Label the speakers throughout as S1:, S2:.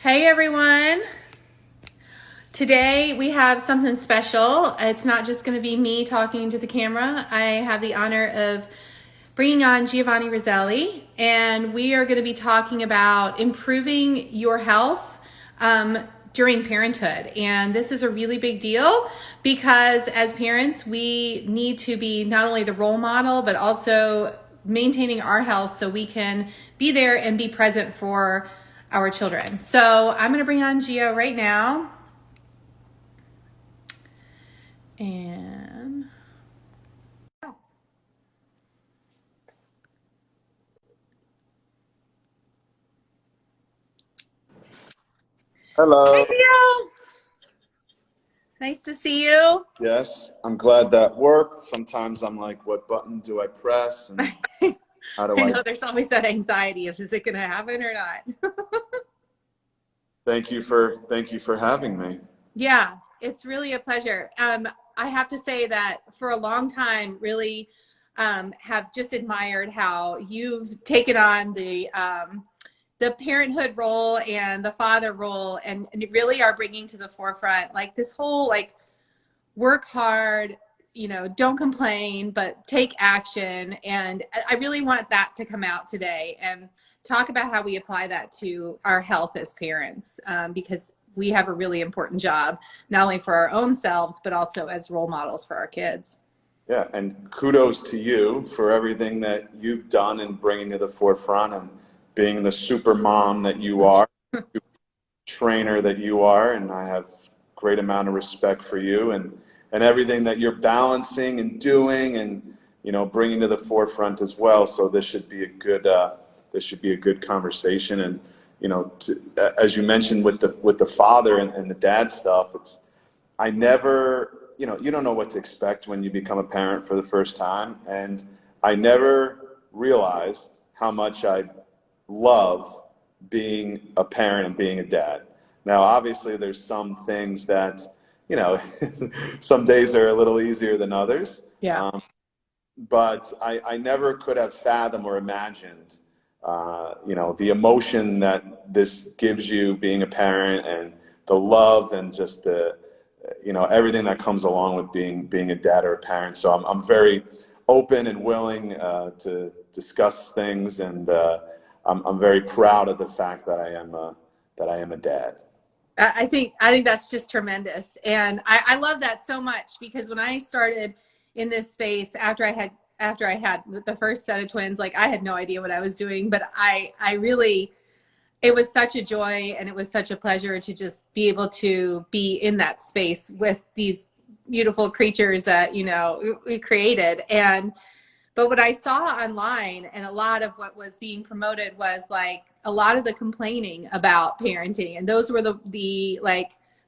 S1: Hey everyone! Today we have something special. It's not just going to be me talking to the camera. I have the honor of bringing on Giovanni Roselli, and we are going to be talking about improving your health during parenthood. And this is a really big deal because as parents, we need to be not only the role model, but also maintaining our health so we can be there and be present for our children. So I'm going to bring on Gio right now. And
S2: Hello.
S1: hey Gio, nice to see you.
S2: Yes, I'm glad that worked. Sometimes I'm like, what button do I press and how do
S1: I
S2: I?
S1: know there's always that anxiety of is it going to happen or not?
S2: Thank you for having me.
S1: Yeah, it's really a pleasure. I have to say that for a long time, really have just admired how you've taken on the parenthood role and the father role, and really are bringing to the forefront like this whole like work hard, don't complain, but take action. And I really want that to come out today and talk about how we apply that to our health as parents, because we have a really important job, not only for our own selves, but also as role models for our kids.
S2: Yeah, and kudos to you for everything that you've done in bringing to the forefront and being the super mom that you are, trainer that you are, and I have great amount of respect for you and everything that you're balancing and doing and bringing to the forefront as well. So this should be a good conversation. And as you mentioned with the father and the dad stuff, I never you don't know what to expect when you become a parent for the first time, and I never realized how much I love being a parent and being a dad. Now, obviously, there's some things that, some days are a little easier than others.
S1: Yeah.
S2: But I never could have fathomed or imagined, the emotion that this gives you being a parent and the love and just the, everything that comes along with being a dad or a parent. So I'm very open and willing to discuss things, and I'm very proud of the fact that I am a dad.
S1: I think that's just tremendous. And I love that so much because when I started in this space after I had the first set of twins, like I had no idea what I was doing, but I really, it was such a joy and it was such a pleasure to just be able to be in that space with these beautiful creatures that, we created. But what I saw online and a lot of what was being promoted was like a lot of the complaining about parenting. And those were the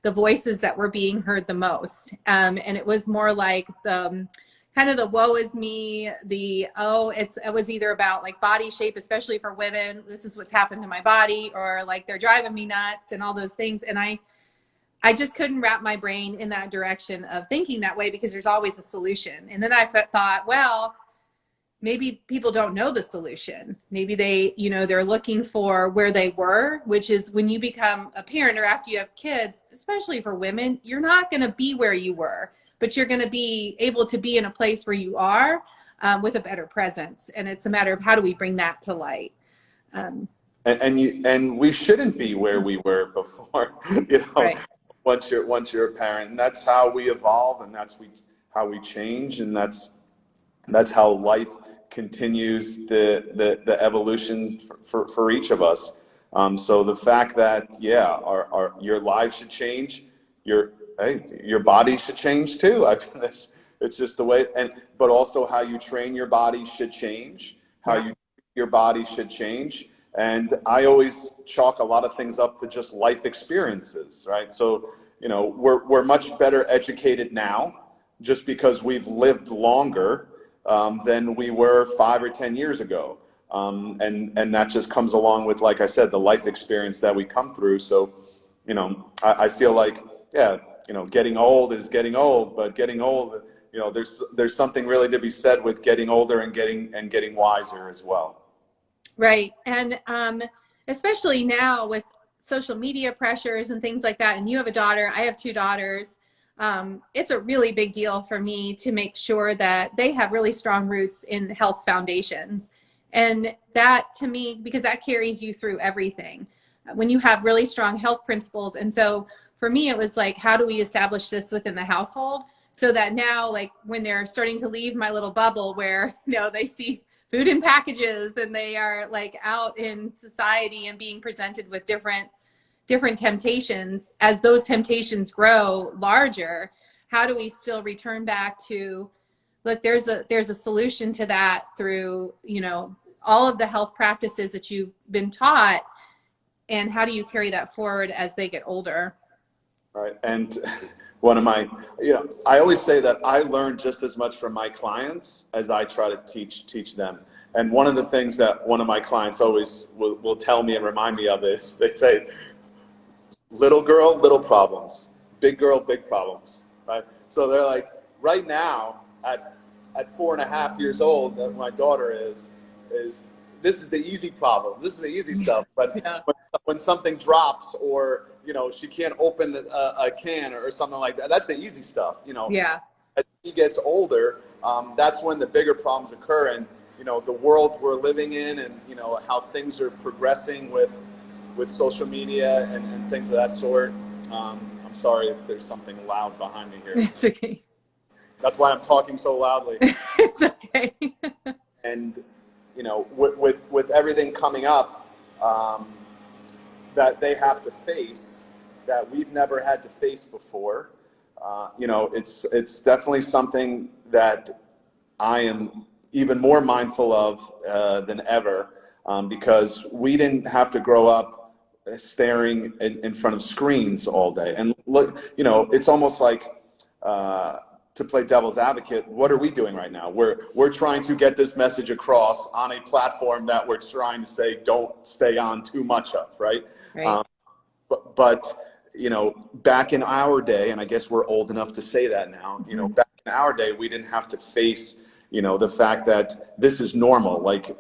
S1: voices that were being heard the most. And it was more like the kind of the woe is me, it was either about like body shape, especially for women. This is what's happened to my body, or like they're driving me nuts and all those things. And I just couldn't wrap my brain in that direction of thinking that way because there's always a solution. And then I thought, well, maybe people don't know the solution. Maybe they're looking for where they were, which is when you become a parent or after you have kids, especially for women, you're not going to be where you were, but you're going to be able to be in a place where you are with a better presence. And it's a matter of how do we bring that to light.
S2: And we shouldn't be where we were before,
S1: Right.
S2: once you're a parent, and that's how we evolve, and that's how we change, and that's how life continues the evolution for each of us. So the fact that your lives should change, your body should change too. It's just the way, but also how you train your body should change, how you your body should change. And I always chalk a lot of things up to just life experiences, right? So we're much better educated now just because we've lived longer than we were 5 or 10 years ago. And that just comes along with, like I said, the life experience that we come through. So, I feel like, getting old is getting old, but getting old, there's something really to be said with getting older and getting wiser as well.
S1: Right. And especially now with social media pressures and things like that, and you have a daughter, I have two daughters, it's a really big deal for me to make sure that they have really strong roots in health foundations. And that, to me, because that carries you through everything when you have really strong health principles. And so for me, it was like, how do we establish this within the household so that now, like, when they're starting to leave my little bubble where, you know, they see food in packages and they are like out in society and being presented with different temptations, as those temptations grow larger, how do we still return back to, look, there's a solution to that through, you know, all of the health practices that you've been taught, and how do you carry that forward as they get older?
S2: Right. And one of my, you know, I always say that I learn just as much from my clients as I try to teach them. And one of the things that one of my clients always will tell me and remind me of is, they say, little girl, little problems, big girl, big problems, right? So they're like, right now at 4.5 years old, that my daughter is this is the easy problem. This is the easy stuff. But
S1: Yeah.
S2: when something drops, or, you know, she can't open a can or something like that, that's the easy stuff, you know.
S1: Yeah.
S2: As she gets older, that's when the bigger problems occur. And, you know, the world we're living in, and, you know, how things are progressing with social media and things of that sort. I'm sorry if there's something loud behind me here.
S1: It's okay.
S2: That's why I'm talking so loudly.
S1: It's okay.
S2: And, you know, with everything coming up that they have to face, that we've never had to face before, you know, it's definitely something that I am even more mindful of than ever, because we didn't have to grow up staring in front of screens all day. And look, you know, it's almost like, to play devil's advocate, what are we doing right now? We're trying to get this message across on a platform that we're trying to say, don't stay on too much of, right?
S1: Right.
S2: But, you know, back in our day, and I guess we're old enough to say that now, you know, back in our day, we didn't have to face, you know, the fact that this is normal. Like,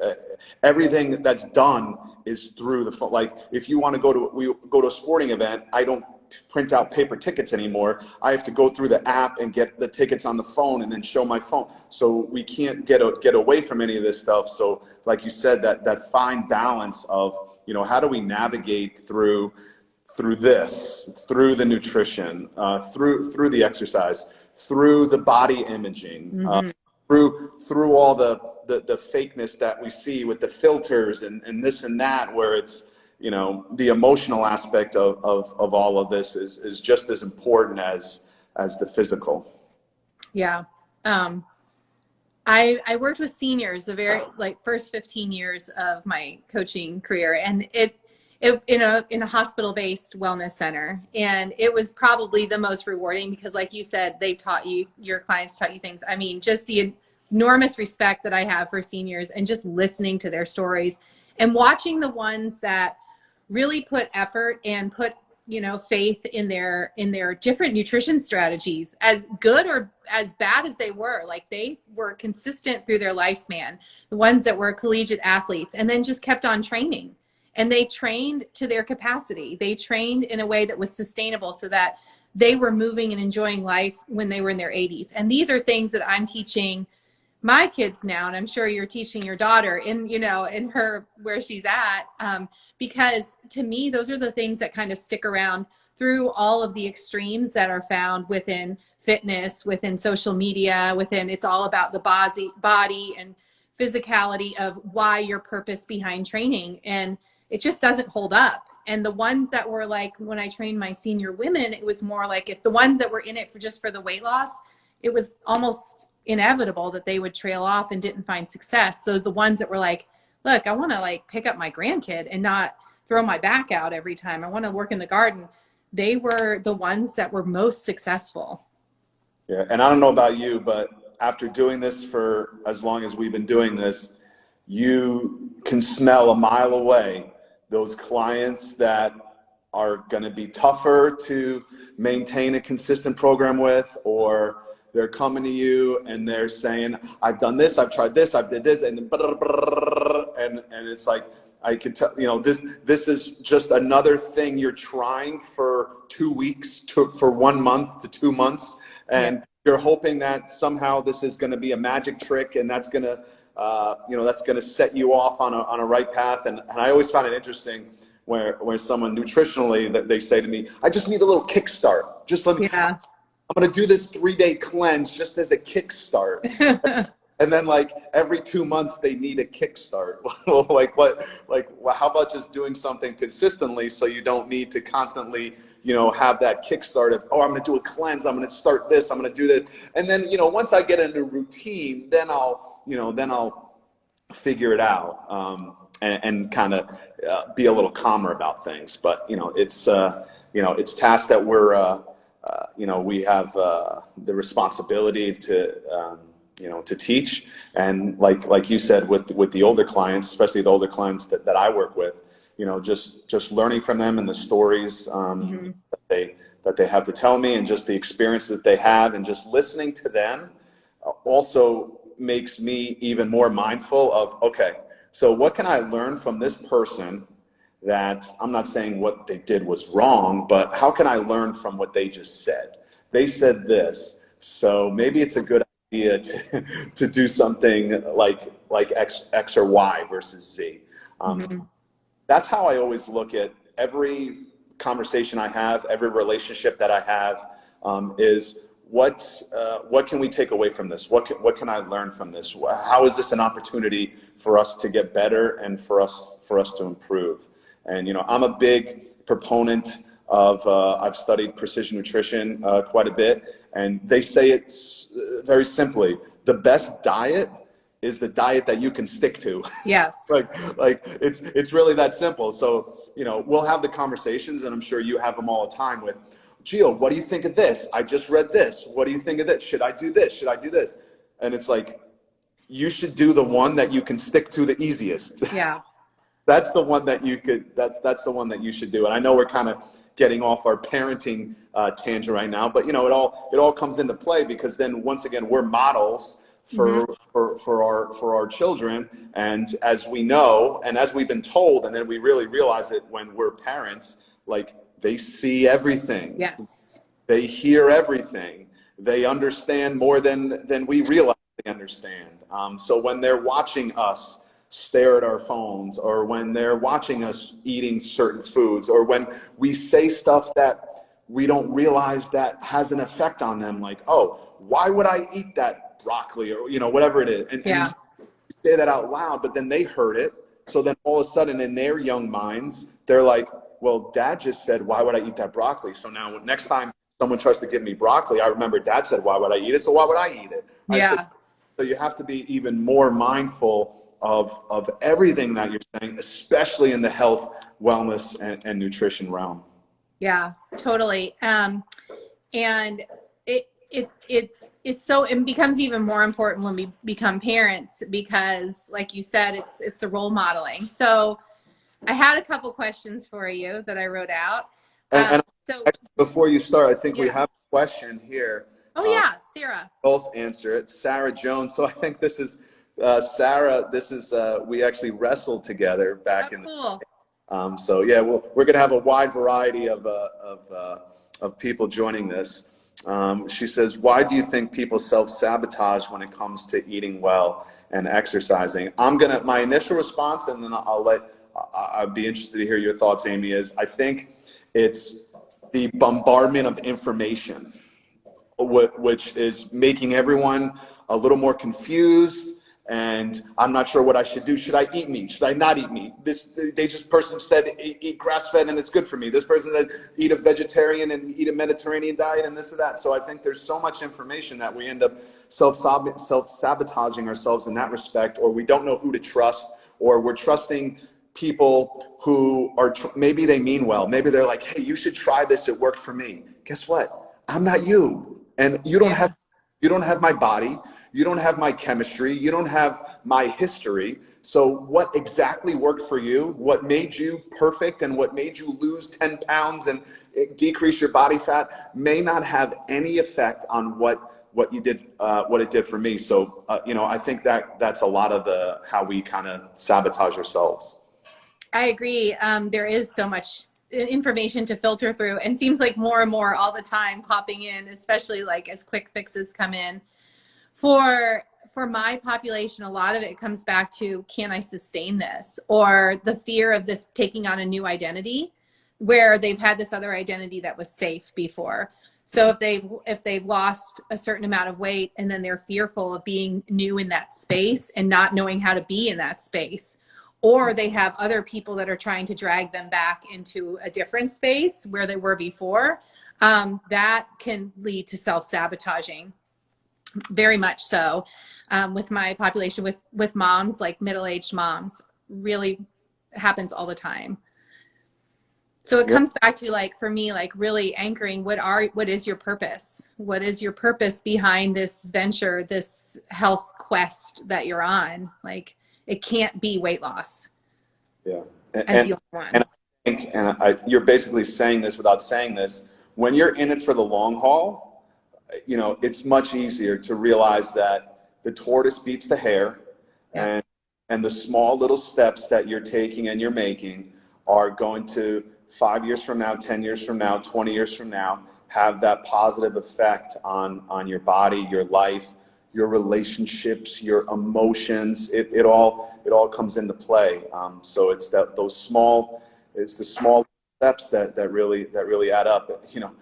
S2: everything that's done is through the phone. Like, if you want to we go to a sporting event, I don't print out paper tickets anymore. I have to go through the app and get the tickets on the phone and then show my phone. So we can't get away from any of this stuff. So, like you said, that fine balance of, you know, how do we navigate through this, through the nutrition, through the exercise, through the body imaging, through all the fakeness that we see with the filters and this and that, where it's, you know, the emotional aspect of all of this is just as important as the physical. Yeah.
S1: I worked with seniors the very first 15 years of my coaching career, and it in a hospital-based wellness center, and it was probably the most rewarding because, like you said, your clients taught you things. I mean, just the enormous respect that I have for seniors, and just listening to their stories and watching the ones that really put effort and put, you know, faith in their different nutrition strategies, as good or as bad as they were. Like, they were consistent through their lifespan, the ones that were collegiate athletes, and then just kept on training. And they trained to their capacity. They trained in a way that was sustainable so that they were moving and enjoying life when they were in their 80s. And these are things that I'm teaching my kids now, and I'm sure you're teaching your daughter in her, where she's at, because to me, those are the things that kind of stick around through all of the extremes that are found within fitness, within social media, it's all about the body and physicality of why your purpose behind training, and it just doesn't hold up. And the ones that were like, when I trained my senior women, it was more like, if the ones that were in it just for the weight loss, it was almost inevitable that they would trail off and didn't find success. So the ones that were like, look, I want to like pick up my grandkid and not throw my back out every time, I want to work in the garden, they were the ones that were most successful.
S2: Yeah. And I don't know about you, but after doing this for as long as we've been doing this, you can smell a mile away those clients that are going to be tougher to maintain a consistent program with, or they're coming to you and they're saying, I've done this, I've tried this, I've did this, and it's like, I can tell, you know, this is just another thing you're trying for 2 weeks for 1 month to 2 months. And you're hoping that somehow this is going to be a magic trick, and that's going to, you know, that's going to set you off on a right path. And I always found it interesting where someone nutritionally, that they say to me, I just need a little kickstart. Just let me, I'm going to do this 3-day cleanse just as a kickstart. And then like every 2 months they need a kickstart. Like what, like well, how about just doing something consistently so you don't need to constantly, you know, have that kickstart of, oh, I'm going to do a cleanse, I'm going to start this, I'm going to do that. And then, you know, once I get into routine, then I'll, you know, then I'll figure it out, and kind of be a little calmer about things. But, you know, it's tasks that we're, you know, we have the responsibility to, you know, to teach. And like you said, with the older clients, especially the older clients that I work with, you know, just learning from them and the stories that they have to tell me, and just the experience that they have, and just listening to them also makes me even more mindful of, okay, so what can I learn from this person? That I'm not saying what they did was wrong, but how can I learn from what they just said? They said this, so maybe it's a good idea to do something like X or Y versus Z. That's how I always look at every conversation I have, every relationship that I have, is what can we take away from this? What can I learn from this? How is this an opportunity for us to get better and for us to improve? And, you know, I'm a big proponent of, I've studied precision nutrition quite a bit, and they say it's very simply, the best diet is the diet that you can stick to.
S1: Yes.
S2: like it's really that simple. So, you know, we'll have the conversations, and I'm sure you have them all the time with, Gio, what do you think of this? I just read this. What do you think of this? Should I do this? Should I do this? And it's like, you should do the one that you can stick to the easiest.
S1: Yeah.
S2: That's the one that you could, that's the one that you should do. And I know we're kind of getting off our parenting tangent right now, but you know, it all comes into play, because then once again, we're models for our children. And as we know, and as we've been told, and then we really realize it when we're parents, like, they see everything.
S1: Yes.
S2: They hear everything. They understand more than we realize they understand. So when they're watching us stare at our phones, or when they're watching us eating certain foods, or when we say stuff that we don't realize that has an effect on them, like, oh, why would I eat that broccoli, or, you know, whatever it is. And you say that out loud, but then they heard it. So then all of a sudden in their young minds, they're like, well, Dad just said, why would I eat that broccoli? So now next time someone tries to give me broccoli, I remember Dad said, why would I eat it? So why would I eat it?
S1: Yeah.
S2: So you have to be even more mindful of everything that you're saying, especially in the health, wellness, and nutrition realm.
S1: Yeah, totally. And it becomes even more important when we become parents, because like you said, it's the role modeling. So I had a couple questions for you that I wrote out.
S2: And
S1: so
S2: before you start, I think we have a question here.
S1: Oh yeah, Sarah.
S2: Both answer it. Sarah Jones. So I think this is Sarah. This is we actually wrestled together back in.
S1: Cool.
S2: So yeah, we're gonna have a wide variety of people joining this. She says, why do you think people self-sabotage when it comes to eating well and exercising? My initial response, and then I'd be interested to hear your thoughts, Amy, is I think it's the bombardment of information, which is making everyone a little more confused. And I'm not sure what I should do. Should I eat meat? Should I not eat meat? Person said eat grass-fed and it's good for me. This person said eat a vegetarian and eat a Mediterranean diet and this or that. So I think there's so much information that we end up self-sabotaging ourselves in that respect, or we don't know who to trust, or we're trusting people who are, maybe they mean well. Maybe they're like, hey, you should try this. It worked for me. Guess what? I'm not you. And you don't have my body. You don't have my chemistry. You don't have my history. So what exactly worked for you, what made you perfect, and what made you lose 10 pounds and decrease your body fat may not have any effect on what you did, what it did for me. So, I think that's a lot of how we kind of sabotage ourselves.
S1: I agree. There is so much information to filter through, and seems like more and more all the time popping in, especially like as quick fixes come in. For my population, a lot of it comes back to, can I sustain this? Or the fear of this taking on a new identity where they've had this other identity that was safe before. So if they've lost a certain amount of weight and then they're fearful of being new in that space and not knowing how to be in that space, or they have other people that are trying to drag them back into a different space where they were before, that can lead to self-sabotaging. Very much so. With my population, with moms, like middle-aged moms, really happens all the time. So it comes back to, like, for me, like really anchoring, what is your purpose? What is your purpose behind this venture, this health quest that you're on? Like, it can't be weight loss.
S2: Yeah.
S1: As the only one.
S2: And I think, you're basically saying this without saying this, when you're in it for the long haul, you know, it's much easier to realize that the tortoise beats the hare, and the small little steps that you're taking and you're making are going to, 5 years from now, 10 years from now, 20 years from now, have that positive effect on your body, your life, your relationships, your emotions. It all comes into play. So it's the small steps that really add up. You know,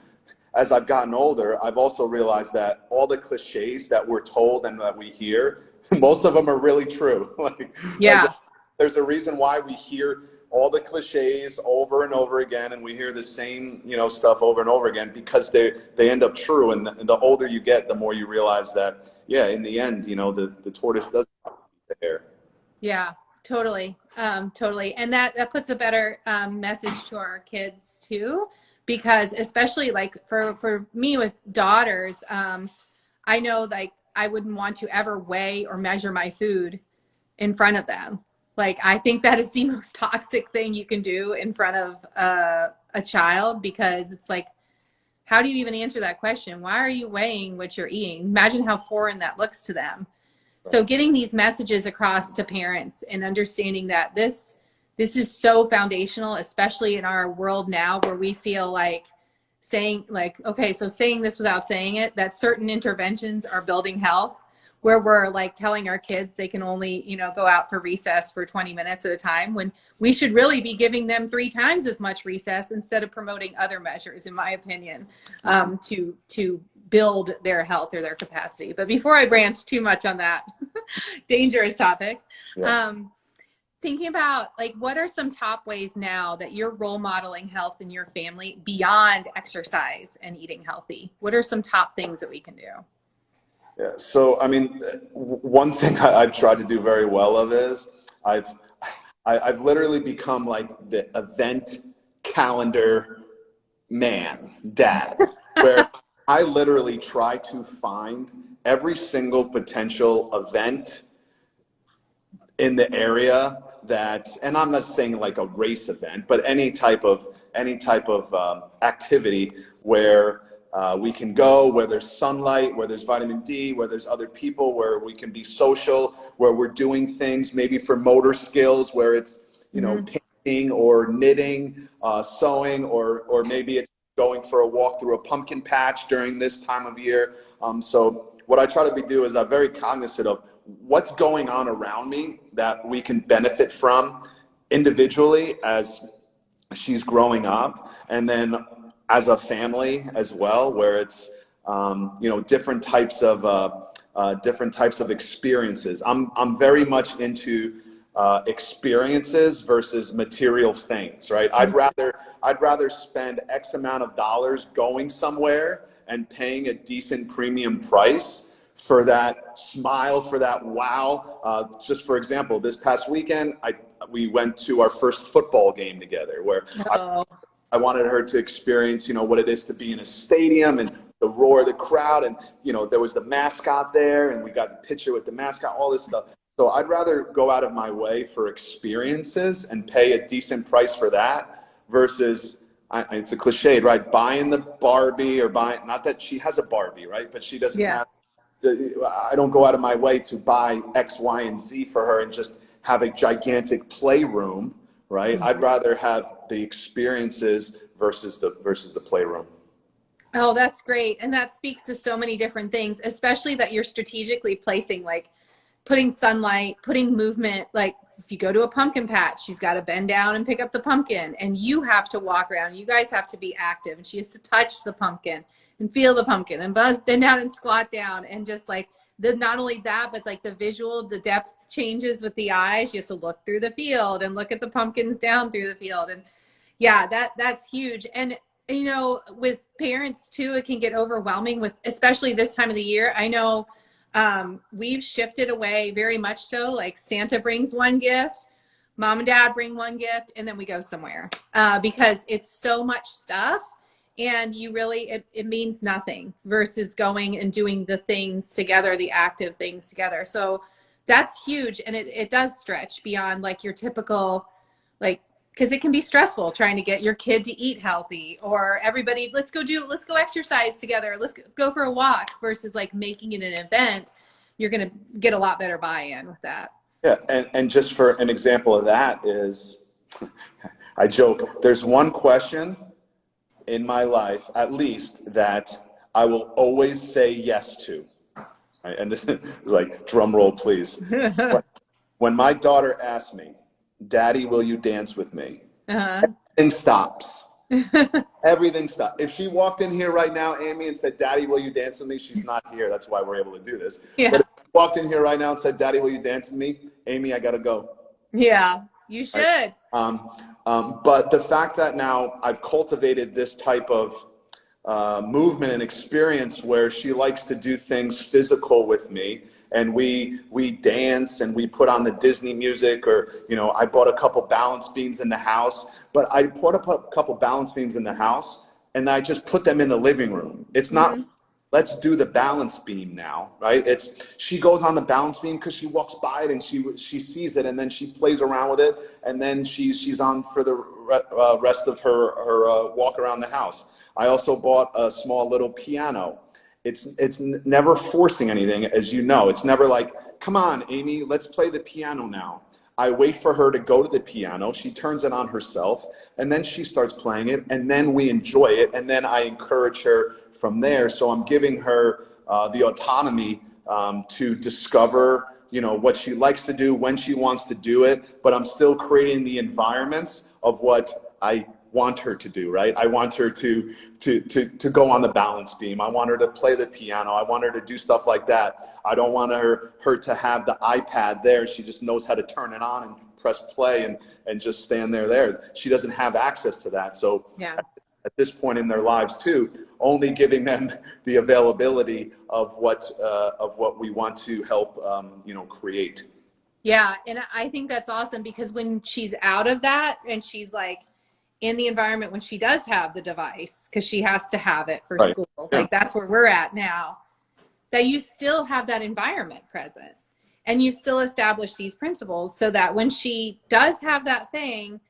S2: as I've gotten older, I've also realized that all the cliches that we're told and that we hear, most of them are really true. Like there's a reason why we hear all the cliches over and over again, and we hear the same, you know, stuff over and over again, because they end up true. And the older you get, the more you realize that, yeah, in the end, you know, the tortoise does beat the hare. Yeah,
S1: totally. Totally. And that puts a better message to our kids too, because especially like for me with daughters, I know, like, I wouldn't want to ever weigh or measure my food in front of them. Like, I think that is the most toxic thing you can do in front of a child, because it's like, how do you even answer that question? Why are you weighing what you're eating? Imagine how foreign that looks to them. So getting these messages across to parents and understanding that this is so foundational, especially in our world now, where we feel like saying, like, okay, so saying this without saying it, that certain interventions are building health, where we're like telling our kids they can only, you know, go out for recess for 20 minutes at a time, when we should really be giving them 3 times as much recess instead of promoting other measures, in my opinion, to build their health or their capacity. But before I branch too much on that dangerous topic, thinking about, like, what are some top ways now that you're role modeling health in your family beyond exercise and eating healthy? What are some top things that we can do?
S2: Yeah, so I mean, one thing I've tried to do very well of is I've literally become like the event calendar dad, where I literally try to find every single potential event in the area that, and I'm not saying like a race event, but any type of activity where we can go, where there's sunlight, where there's vitamin D, where there's other people, where we can be social, where we're doing things maybe for motor skills, where it's, you know, painting or knitting, sewing, or maybe it's going for a walk through a pumpkin patch during this time of year. So what I try to do is I'm very cognizant of what's going on around me that we can benefit from individually as she's growing up, and then as a family as well, where it's you know, different types of experiences. I'm very much into experiences versus material things, right? I'd rather spend X amount of dollars going somewhere and paying a decent premium price for that smile, for that wow. Just for example, this past weekend, we went to our first football game together, where I wanted her to experience, you know, what it is to be in a stadium and the roar of the crowd. And, you know, there was the mascot there, and we got the picture with the mascot, all this stuff. So I'd rather go out of my way for experiences and pay a decent price for that versus, it's a cliche, right? Buying the Barbie, or buying, not that she has a Barbie, right? But she doesn't have, I don't go out of my way to buy X, Y, and Z for her and just have a gigantic playroom right? I'd rather have the experiences versus the playroom.
S1: Oh, that's great. And that speaks to so many different things, especially that you're strategically placing, like putting sunlight, putting movement. Like if you go to a pumpkin patch, she's got to bend down and pick up the pumpkin, and you have to walk around. You guys have to be active, and she has to touch the pumpkin and feel the pumpkin and bend down and squat down. And just like not only that, but like the visual, the depth changes with the eyes. She has to look through the field and look at the pumpkins down through the field. And yeah, that's huge. And you know, with parents too, it can get overwhelming with, especially this time of the year. I know we've shifted away very much so, like Santa brings one gift, mom and dad bring one gift, and then we go somewhere because it's so much stuff, and you really, it means nothing versus going and doing the things together, the active things together. So that's huge. And it does stretch beyond like your typical, like, because it can be stressful trying to get your kid to eat healthy, or everybody, let's go exercise together. Let's go for a walk, versus like making it an event. You're going to get a lot better buy-in with that.
S2: Yeah. And just for an example of that is, I joke, there's one question in my life, at least, that I will always say yes to. Right? And this is like, drum roll, please. When my daughter asks me, Daddy, will you dance with me? Everything stops. Everything stops. If she walked in here right now, Amy, and said, Daddy, will you dance with me? She's not here. That's why we're able to do this.
S1: Yeah.
S2: But if she walked in here right now and said, Daddy, will you dance with me? Amy, I got to go.
S1: Yeah, you should.
S2: But the fact that now I've cultivated this type of movement and experience where she likes to do things physical with me, and we dance and we put on the Disney music, or, you know, I bought a couple balance beams in the house, but I put a couple balance beams in the house and I just put them in the living room. It's not, let's do the balance beam now, right? It's, she goes on the balance beam because she walks by it and she sees it, and then she plays around with it, and then she's on for the rest of her walk around the house. I also bought a small little piano. It's never forcing anything, as you know. It's never like, come on, Amy, let's play the piano now. I wait for her to go to the piano. She turns it on herself, and then she starts playing it, and then we enjoy it, and then I encourage her from there. So I'm giving her the autonomy to discover, you know, what she likes to do, when she wants to do it, but I'm still creating the environments of what I want her to do, right? I want her to go on the balance beam. I want her to play the piano. I want her to do stuff like that. I don't want her to have the iPad there. She just knows how to turn it on and press play and just stand there. She doesn't have access to that. So yeah, at this point in their lives too, only giving them the availability of what we want to help, you know, create.
S1: Yeah. And I think that's awesome, because when she's out of that and she's like, in the environment when she does have the device, because she has to have it for school, like that's where we're at now, that you still have that environment present and you still establish these principles, so that when she does have that thing,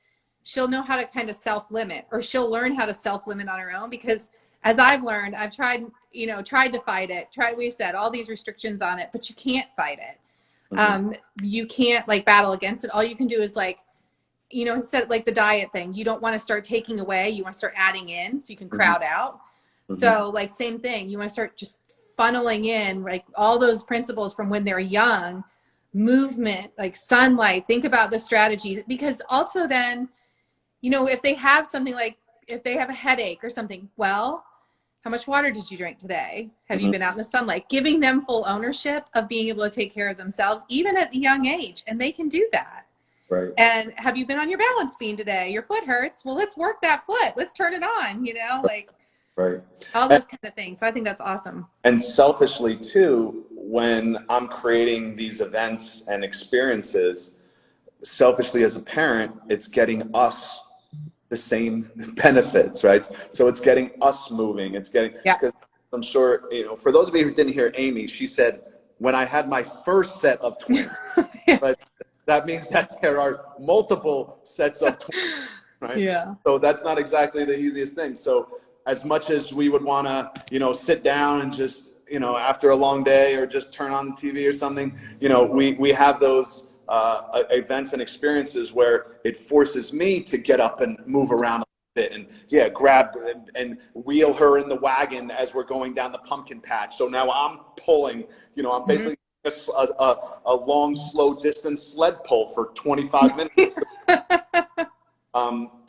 S1: she'll know how to kind of self-limit, or she'll learn how to self-limit on her own. Because as I've learned, I've tried to fight it, we said all these restrictions on it, but you can't fight it. You can't like battle against it. All you can do is like, you know, instead like the diet thing, you don't want to start taking away, you want to start adding in so you can crowd out. So like same thing, you want to start just funneling in like all those principles from when they're young, movement, like sunlight. Think about the strategies, because also then, you know, if they have something like, if they have a headache or something, well, how much water did you drink today? Have you been out in the sunlight? Giving them full ownership of being able to take care of themselves, even at the young age, and they can do that.
S2: Right.
S1: And have you been on your balance beam today? Your foot hurts. Well, let's work that foot. Let's turn it on, you know, like
S2: right.
S1: All those kind of things. So I think that's awesome.
S2: And selfishly too, when I'm creating these events and experiences, selfishly as a parent, it's getting us the same benefits, right? So it's getting us moving. It's getting, because I'm sure, you know, for those of you who didn't hear Amy, she said, when I had my first set of twins, but that means that there are multiple sets of twins, right? Yeah. So that's not exactly the easiest thing. So as much as we would want to, you know, sit down and just, you know, after a long day or just turn on the TV or something, you know, we have those events and experiences where it forces me to get up and move around a bit and yeah, grab and wheel her in the wagon as we're going down the pumpkin patch. So now I'm pulling, you know, I'm basically a long, slow distance sled pull for 25 minutes.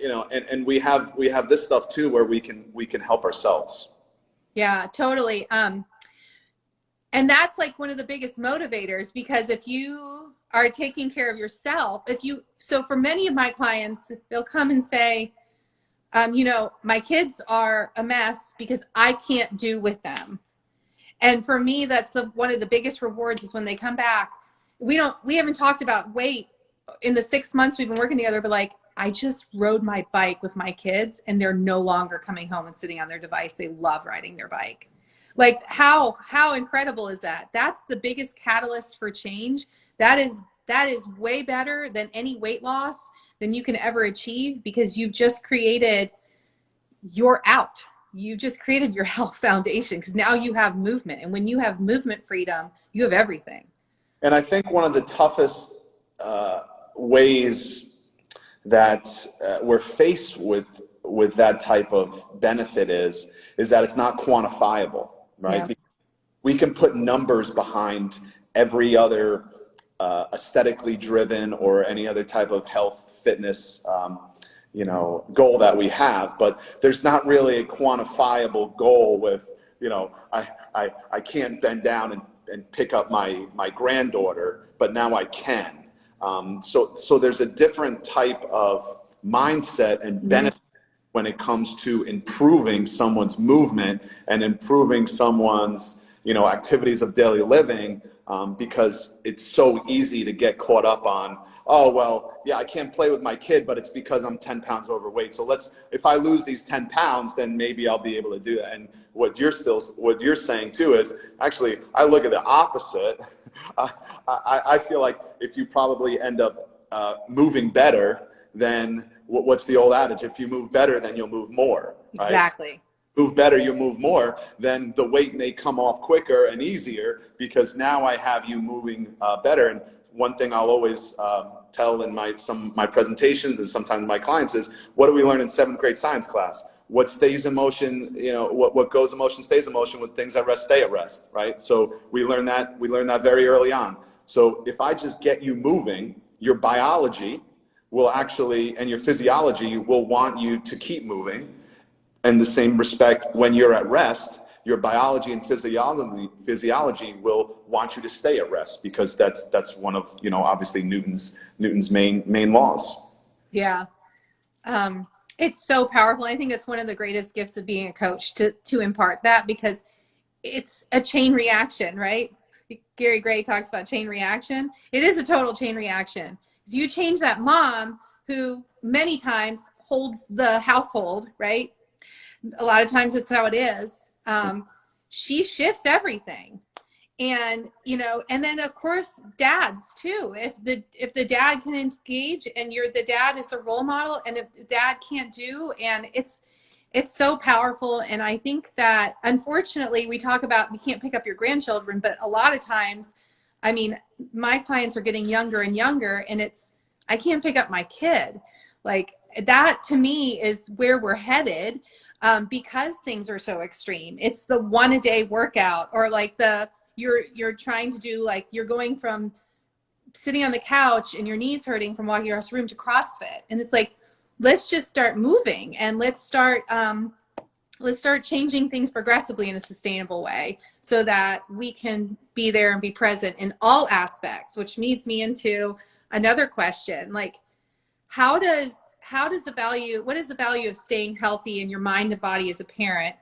S2: You know, and we have this stuff too, where we can help ourselves.
S1: Yeah, totally. And that's like one of the biggest motivators, because if you are taking care of yourself, so for many of my clients, they'll come and say, you know, my kids are a mess because I can't do with them. And for me, that's one of the biggest rewards is when they come back. We haven't talked about weight in the 6 months we've been working together, but like, I just rode my bike with my kids and they're no longer coming home and sitting on their device. They love riding their bike. Like how incredible is that? That's the biggest catalyst for change. That is way better than any weight loss than you can ever achieve, because you've just created your out. You just created your health foundation, because now you have movement. And when you have movement freedom, you have everything.
S2: And I think one of the toughest ways that we're faced with that type of benefit is that it's not quantifiable, right? Yeah. We can put numbers behind every other aesthetically driven or any other type of health, fitness, you know, goal that we have, but there's not really a quantifiable goal with, you know, I can't bend down and pick up my granddaughter, but now I can. So there's a different type of mindset and benefit when it comes to improving someone's movement and improving someone's, you know, activities of daily living, because it's so easy to get caught up on, oh, well, yeah, I can't play with my kid, but it's because I'm 10 pounds overweight. So if I lose these 10 pounds, then maybe I'll be able to do that. And what you're saying too is, actually, I look at the opposite. I feel like if you probably end up moving better, then what's the old adage? If you move better, then you'll move more. Right?
S1: Exactly.
S2: Move better, you move more, then the weight may come off quicker and easier because now I have you moving better. And one thing I'll always tell in my presentations and sometimes my clients is, what do we learn in 7th grade science class? What stays in motion, you know, what goes in motion stays in motion, with things at rest stay at rest, right? So we learn that very early on. So if I just get you moving, your biology will actually, and your physiology will want you to keep moving. And the same respect, when you're at rest, your biology and physiology will want you to stay at rest, because that's one of, you know, obviously Newton's main laws.
S1: Yeah. It's so powerful. I think it's one of the greatest gifts of being a coach to impart that, because it's a chain reaction, right? Gary Gray talks about chain reaction. It is a total chain reaction. So you change that mom who many times holds the household, right? A lot of times it's how it is. She shifts everything. And, you know, and then of course dads too. If the dad can engage and the dad is a role model, and if the dad can't do, and it's so powerful. And I think that unfortunately we talk about, we can't pick up your grandchildren, but a lot of times, I mean, my clients are getting younger and younger, and I can't pick up my kid. Like that to me is where we're headed, because things are so extreme. It's the 1-a-day workout, or like you're trying to do, like, you're going from sitting on the couch and your knees hurting from walking across the room to CrossFit. And it's like, let's just start moving, and let's start changing things progressively in a sustainable way, so that we can be there and be present in all aspects, which leads me into another question. Like, what is the value of staying healthy in your mind and body as a parent?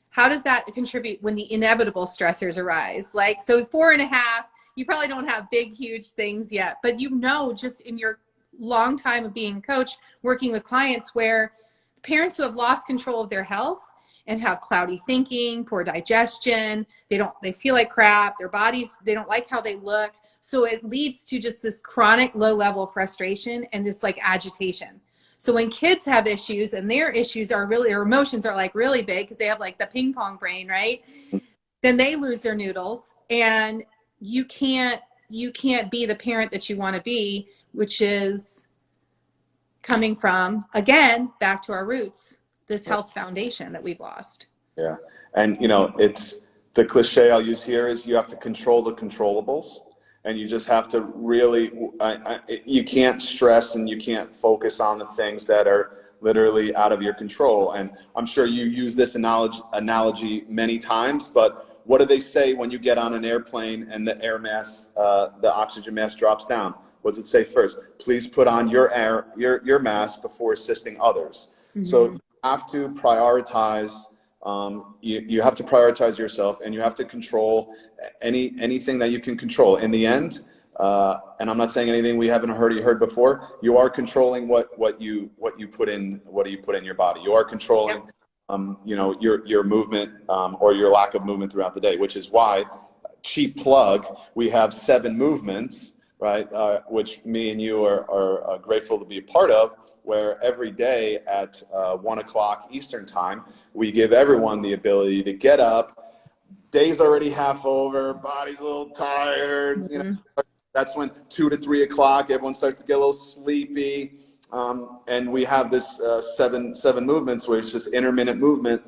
S1: How does that contribute when the inevitable stressors arise? Like, so 4.5, you probably don't have big, huge things yet, but you know, just in your long time of being a coach, working with clients, where parents who have lost control of their health and have cloudy thinking, poor digestion, they feel like crap, their bodies, they don't like how they look. So it leads to just this chronic low level of frustration and this like agitation. So when kids have issues, and their issues are really, their emotions are like really big because they have like the ping pong brain, right? Then they lose their noodles, and you can't you can't be the parent that you want to be, which is coming from, again, back to our roots, this health foundation that we've lost.
S2: Yeah. And, you know, it's the cliche I'll use here is you have to control the controllables, and you just have to really, you can't stress and you can't focus on the things that are literally out of your control. And I'm sure you use this analogy many times, but what do they say when you get on an airplane and the air mass, the oxygen mask drops down? What does it say first? Please put on your mask before assisting others. Mm-hmm. So you have to prioritize. You have to prioritize yourself, and you have to control anything that you can control. In the end, and I'm not saying anything we haven't heard before. You are controlling what you put in your body. You are controlling, you know, your movement or your lack of movement throughout the day. Which is why, cheap plug, we have 7 movements. Right, which me and you are grateful to be a part of, where every day at 1 o'clock Eastern time, we give everyone the ability to get up. Day's already half over, body's a little tired. Mm-hmm. You know, that's when 2 to 3 o'clock, everyone starts to get a little sleepy. And we have this seven movements, where it's just intermittent movement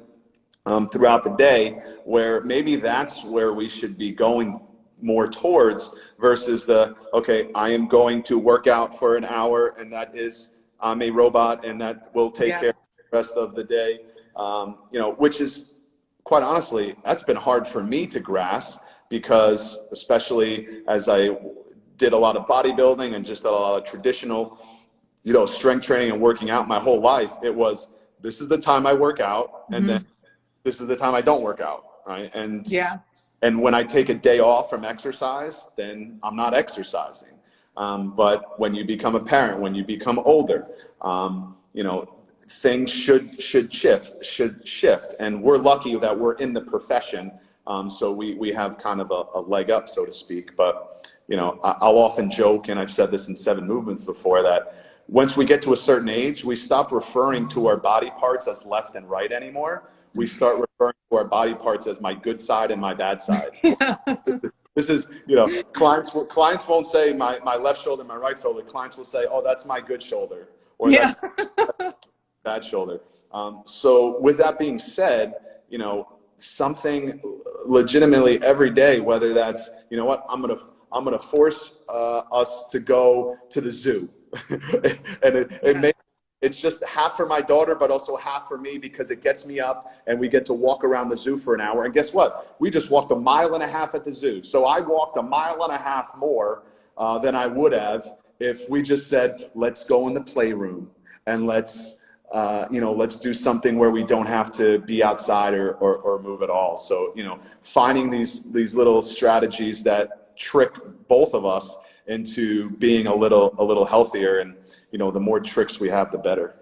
S2: throughout the day, where maybe that's where we should be going more towards, versus the, okay, I am going to work out for an hour, and that is, I'm a robot, and that will take care of the rest of the day. You know, which is, quite honestly, that's been hard for me to grasp, because especially as I did a lot of bodybuilding and just a lot of traditional, you know, strength training and working out my whole life, it was, this is the time I work out, and then this is the time I don't work out, right? And when I take a day off from exercise, then I'm not exercising. But when you become a parent, when you become older, you know, things should shift. And we're lucky that we're in the profession. So we have kind of a leg up, so to speak. But, you know, I'll often joke, and I've said this in 7 movements before, that once we get to a certain age, we stop referring to our body parts as left and right anymore. We start referring to our body parts as my good side and my bad side. This is, you know, clients won't say my left shoulder, my right shoulder. Clients will say, oh, that's my good shoulder, or that's bad shoulder. So with that being said, you know, something legitimately every day, whether that's, you know what, I'm gonna force us to go to the zoo, and it's just half for my daughter, but also half for me, because it gets me up and we get to walk around the zoo for an hour. And guess what? We just walked 1.5 miles at the zoo. So I walked 1.5 miles more than I would have if we just said, let's go in the playroom and let's do something where we don't have to be outside or move at all. So, you know, finding these little strategies that trick both of us into being a little healthier, and, you know, the more tricks we have, the better.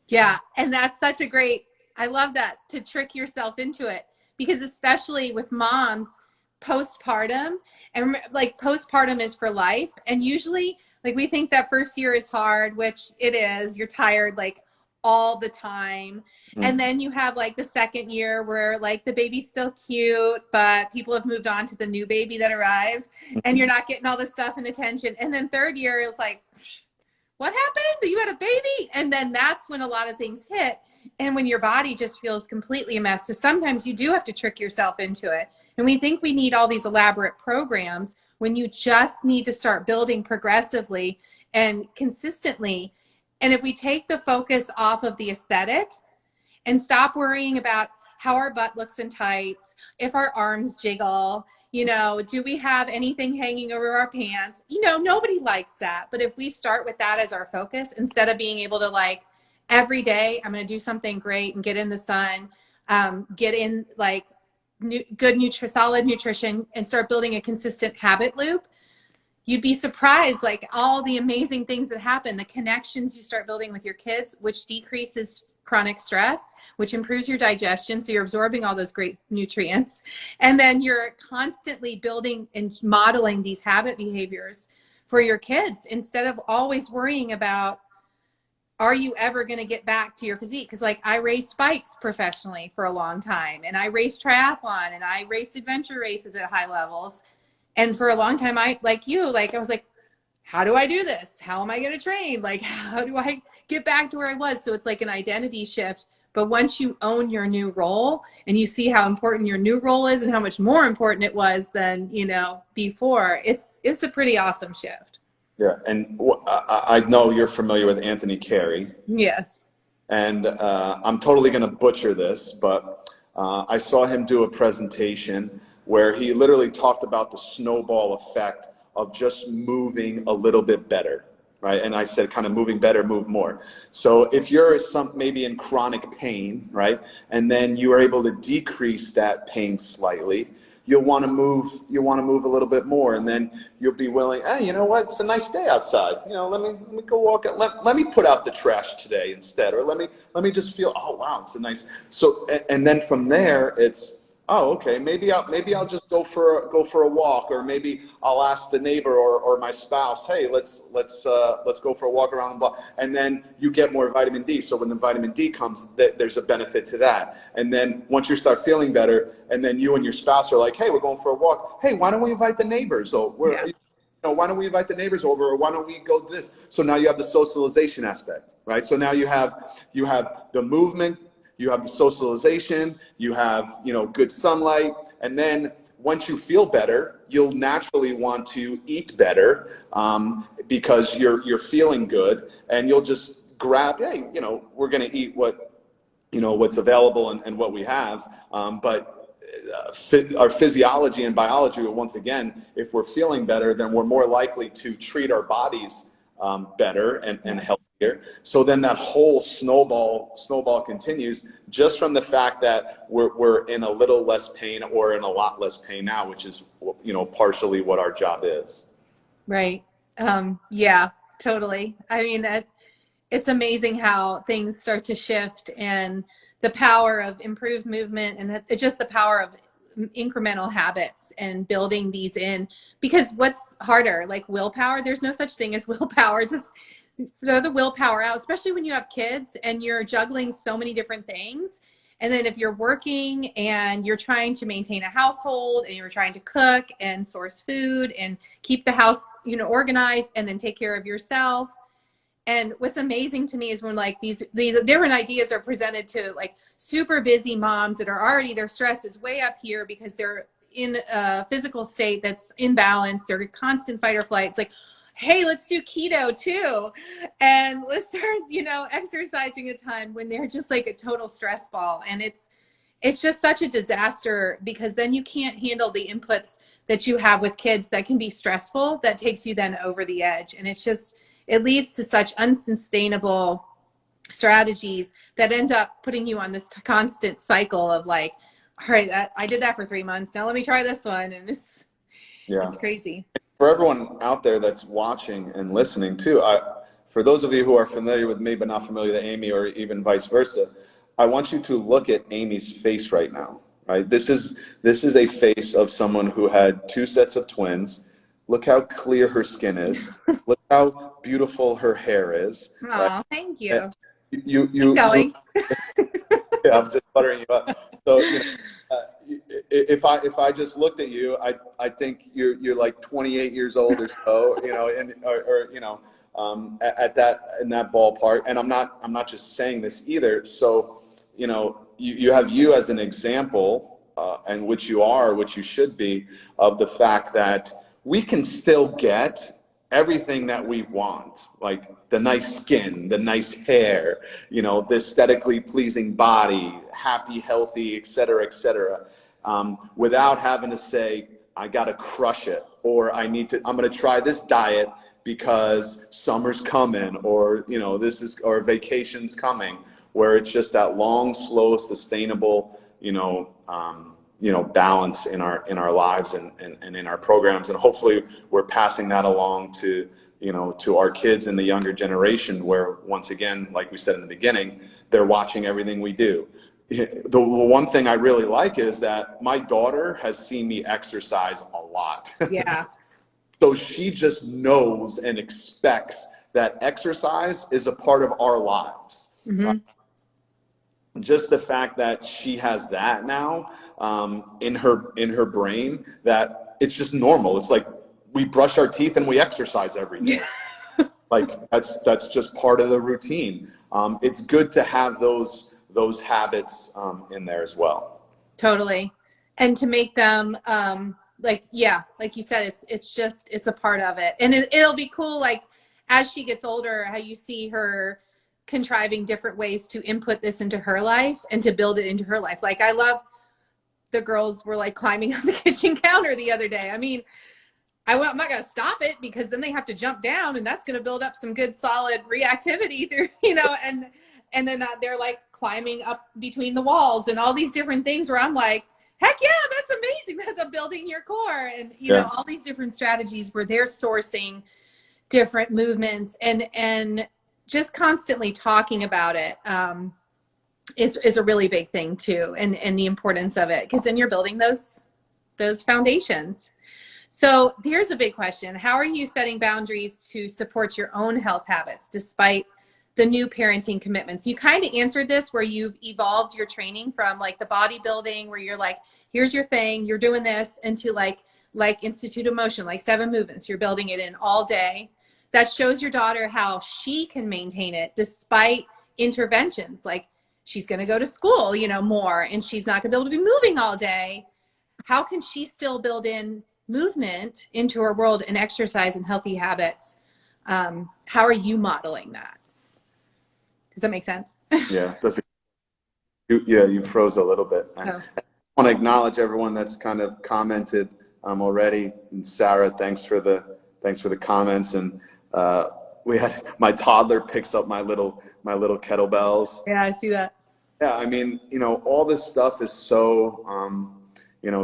S1: Yeah. And that's such a great, I love that, to trick yourself into it, because especially with moms postpartum, and like postpartum is for life. And usually, like, we think that first year is hard, which it is. You're tired like all the time. And then you have like the second year where like the baby's still cute, but people have moved on to the new baby that arrived, and you're not getting all the stuff and attention. And then third year, it's like, what happened? You had a baby? And then that's when a lot of things hit, and when your body just feels completely a mess. So sometimes you do have to trick yourself into it. And we think we need all these elaborate programs, when you just need to start building progressively and consistently. And if we take the focus off of the aesthetic and stop worrying about how our butt looks in tights, if our arms jiggle, you know, do we have anything hanging over our pants? You know, nobody likes that. But if we start with that as our focus, instead of being able to, like, every day I'm going to do something great and get in the sun, get in like solid nutrition, and start building a consistent habit loop, you'd be surprised, like, all the amazing things that happen, the connections you start building with your kids, which decreases chronic stress, which improves your digestion. So you're absorbing all those great nutrients. And then you're constantly building and modeling these habit behaviors for your kids, instead of always worrying about, are you ever going to get back to your physique? Because, like, I raced bikes professionally for a long time, and I raced triathlon, and I raced adventure races at high levels. And for a long time, I, like you, like, I was like, how do I do this? How am I going to train? Like, how do I get back to where I was? So it's like an identity shift. But once you own your new role and you see how important your new role is and how much more important it was than, you know, before, it's a pretty awesome shift.
S2: Yeah. And I know you're familiar with Anthony Carey.
S1: Yes.
S2: And I'm totally going to butcher this, but I saw him do a presentation where he literally talked about the snowball effect of just moving a little bit better, right? And I said kind of moving better, move more. So if you're maybe in chronic pain, right, and then you are able to decrease that pain slightly, you'll want to move a little bit more, and then you'll be willing, hey, you know what, it's a nice day outside, you know, let me go walk out, let me put out the trash today instead, or let me just feel, oh wow, it's a nice, so, and then from there it's, oh, okay, maybe I'll just go for a walk, or maybe I'll ask the neighbor or my spouse, hey, let's go for a walk around the block, and then you get more vitamin D. So when the vitamin D comes, there's a benefit to that. And then once you start feeling better, and then you and your spouse are like, hey, we're going for a walk. Hey, why don't we invite the neighbors? Or you know, why don't we invite the neighbors over, or why don't we go this? So now you have the socialization aspect, right? So now you have the movement. You have the socialization, you have, you know, good sunlight, and then once you feel better, you'll naturally want to eat better because you're feeling good, and you'll just grab, hey, you know, we're going to eat what's available and what we have, but our physiology and biology, once again, if we're feeling better, then we're more likely to treat our bodies better and healthier. So then that whole snowball continues just from the fact that we're in a little less pain or in a lot less pain now, which is, you know, partially what our job is.
S1: Right. Yeah, totally. I mean, it's amazing how things start to shift, and the power of improved movement, and just the power of incremental habits and building these in. Because what's harder, like willpower? There's no such thing as willpower. Just throw the willpower out, especially when you have kids and you're juggling so many different things. And then if you're working and you're trying to maintain a household, and you're trying to cook and source food and keep the house, you know, organized, and then take care of yourself. And what's amazing to me is when like these different ideas are presented to like super busy moms that are already, their stress is way up here because they're in a physical state that's imbalanced. They're in constant fight or flight. It's like, hey, let's do keto too. And let's start, you know, exercising a ton, when they're just like a total stress ball. And it's just such a disaster, because then you can't handle the inputs that you have with kids that can be stressful, that takes you then over the edge. And it's just, it leads to such unsustainable strategies that end up putting you on this constant cycle of like, all right, I did that for 3 months. Now let me try this one. And it's crazy.
S2: For everyone out there that's watching and listening too, for those of you who are familiar with me but not familiar with Amy, or even vice versa, I want you to look at Amy's face right now. Right, this is a face of someone who had 2 sets of twins. Look how clear her skin is. Look how beautiful her hair is.
S1: Oh,
S2: right?
S1: Thank you.
S2: Keep
S1: going.
S2: Yeah, I'm just buttering you up. So, you know, if I just looked at you, I think you're like 28 years old or so, you know, or you know, in that ballpark. And I'm not just saying this either. So, you know, you have you as an example, and which you are, which you should be, of the fact that we can still get everything that we want, like the nice skin, the nice hair, you know, the aesthetically pleasing body, happy, healthy, et cetera, without having to say, I got to crush it, or I'm going to try this diet because summer's coming, or, you know, or vacation's coming, where it's just that long, slow, sustainable, balance in our lives and in our programs. And hopefully we're passing that along to our kids and the younger generation, where once again, like we said in the beginning, they're watching everything we do. The one thing I really like is that my daughter has seen me exercise a lot.
S1: Yeah.
S2: So she just knows and expects that exercise is a part of our lives.
S1: Mm-hmm.
S2: Just the fact that she has that now in her brain, that that it's just normal. It's like we brush our teeth and we exercise every day. Like that's just part of the routine. It's good to have those habits in there as well.
S1: Totally. And to make them like you said, it's a part of it. And it'll be cool, like as she gets older, how you see her contriving different ways to input this into her life and to build it into her life. Like I love the girls were like climbing on the kitchen counter the other day. I mean, I'm not going to stop it because then they have to jump down and that's going to build up some good solid reactivity through, and then they're like climbing up between the walls and all these different things where I'm like, heck yeah, that's amazing. That's a building your core. And, all these different strategies where they're sourcing different movements and just constantly talking about it is a really big thing too. And the importance of it, because then you're building those foundations. So here's a big question. How are you setting boundaries to support your own health habits despite the new parenting commitments? You kind of answered this where you've evolved your training from like the bodybuilding where you're like, here's your thing, you're doing this, into like Institute of Motion, like 7 movements, you're building it in all day. That shows your daughter how she can maintain it despite interventions. Like she's going to go to school, more, and she's not going to be able to be moving all day. How can she still build in movement into her world and exercise and healthy habits? How are you modeling that? Does that make sense?
S2: Yeah, you froze a little bit.
S1: Oh.
S2: I want to acknowledge everyone that's kind of commented already. And Sarah, thanks for the comments. And we had my toddler picks up my little kettlebells.
S1: Yeah, I see that.
S2: Yeah, I mean, all this stuff is so